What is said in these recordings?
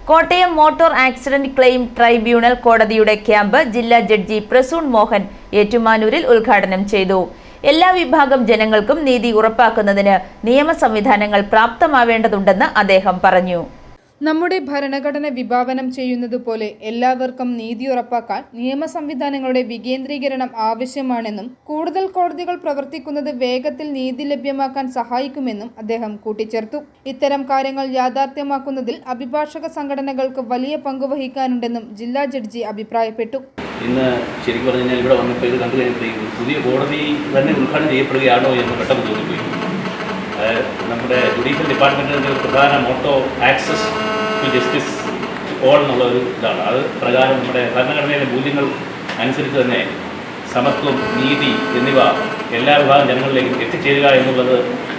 Kottayam motor accident claim tribunal കോടതിയുടെ camp ജില്ലാ judge Prasoon Mohan ഏറ്റുമാനൂരിൽ ഉദ്ഘാടനം ചെയ്തു. എല്ലാ വിഭാഗം ജനങ്ങൾക്കും നീതി ഉറപ്പാക്കുന്നതിന് നിയമ സംവിധാനങ്ങൾ പ്രാപ്തമാവേണ്ടതുണ്ടെന്ന് അദ്ദേഹം പറഞ്ഞു. നമ്മുടെ ഭരണഘടന വിഭാവനം ചെയ്യുന്നതുപോലെ എല്ലാവർക്കും നീതി ഉറപ്പാക്കാൻ നിയമ സംവിധാനങ്ങളുടെ വികേന്ദ്രീകരണം ആവശ്യമാണെന്നും കൂടുതൽ കോടതികൾ പ്രവർത്തിക്കുന്നത് വേഗത്തിൽ നീതി ലഭ്യമാക്കാൻ സഹായിക്കുമെന്നും അദ്ദേഹം കൂട്ടിച്ചേർത്തു. ഇത്തരം കാര്യങ്ങൾ യാഥാർത്ഥ്യമാക്കുന്നതിൽ അഭിഭാഷക സംഘടനകൾക്ക് വലിയ പങ്കുവഹിക്കാനുണ്ടെന്നും ജില്ലാ ജഡ്ജി അഭിപ്രായപ്പെട്ടു. ഇന്ന് ശരിക്കും പറഞ്ഞു കഴിഞ്ഞാൽ ഇവിടെ വന്നപ്പോൾ ഇത് കണ്ടു കഴിഞ്ഞപ്പോൾ പുതിയ കോടതി തന്നെ ഉദ്ഘാടനം ചെയ്യപ്പെടുകയാണോ എന്ന് പെട്ടെന്ന് തോന്നിപ്പോയി. നമ്മുടെ ജുഡീഷ്യൽ ഡിപ്പാർട്ട്മെൻറ്റിൻ്റെ ഒരു പ്രധാന motto access to justice all എന്നുള്ള ഒരു ഇതാണ്. അത് പ്രകാരം നമ്മുടെ ഭരണഘടനയിലെ മൂല്യങ്ങൾ അനുസരിച്ച് തന്നെ സമത്വം, നീതി എന്നിവ എല്ലാ വിഭാഗം ജനങ്ങളിലേക്കും എത്തിച്ചേരുക എന്നുള്ളത്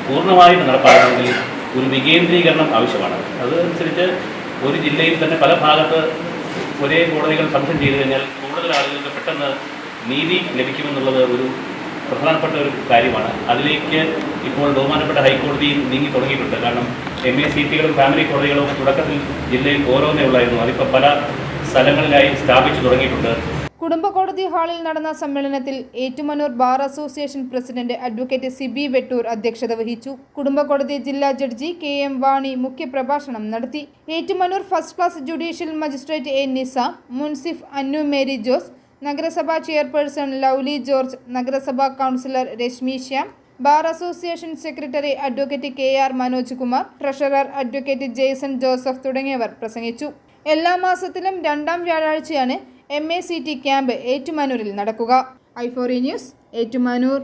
പൂർണ്ണമായിട്ട് നടപ്പാക്കണമെങ്കിൽ ഒരു വികേന്ദ്രീകരണം ആവശ്യമാണ്. അതനുസരിച്ച് ഒരു ജില്ലയിൽ തന്നെ പല ഭാഗത്ത് ഒരേ കോടതികൾ ഫംഗ്ഷൻ ചെയ്തു കഴിഞ്ഞാൽ കൂടുതൽ ആളുകൾക്ക് പെട്ടെന്ന് നീതി ലഭിക്കുമെന്നുള്ളത് ഒരു പ്രധാനപ്പെട്ട ഒരു കാര്യമാണ്. അതിലേക്ക് ഇപ്പോൾ ബഹുമാനപ്പെട്ട ഹൈക്കോടതിയിൽ നീങ്ങി തുടങ്ങിയിട്ടുണ്ട്. കാരണം MACT-കളും ഫാമിലി കോടതികളും തുടക്കത്തിൽ ജില്ലയിൽ ഓരോന്നേ ഉള്ളായിരുന്നു. അതിപ്പോൾ പല സ്ഥലങ്ങളിലായി സ്ഥാപിച്ചു തുടങ്ങിയിട്ടുണ്ട്. കുടുംബ കോടതി ഹാളിൽ നടന്ന സമ്മേളനത്തിൽ Ettumanoor bar association president advocate Sibi Vettoor അധ്യക്ഷത വഹിച്ചു. കുടുംബ കോടതി ജില്ലാ ജഡ്ജി KM വാണി മുഖ്യപ്രഭാഷണം നടത്തി. Ettumanoor first class judicial magistrate A Nisa, മുൻസിഫ് അന്നു മേരി ജോസ്, നഗരസഭാ ചെയർപേഴ്സൺ ലൗലി ജോർജ്, നഗരസഭാ councillor Reshmi Shyam, bar association secretary advocate KR Manoj Kumar, treasurer advocate Jaison Joseph തുടങ്ങിയവർ പ്രസംഗിച്ചു. എല്ലാ മാസത്തിലും 2ാം വ്യാഴാഴ്ചയാണ് MACT ക്യാമ്പ് ഏറ്റുമാനൂരിൽ നടക്കുക. i4E news, Ettumanoor.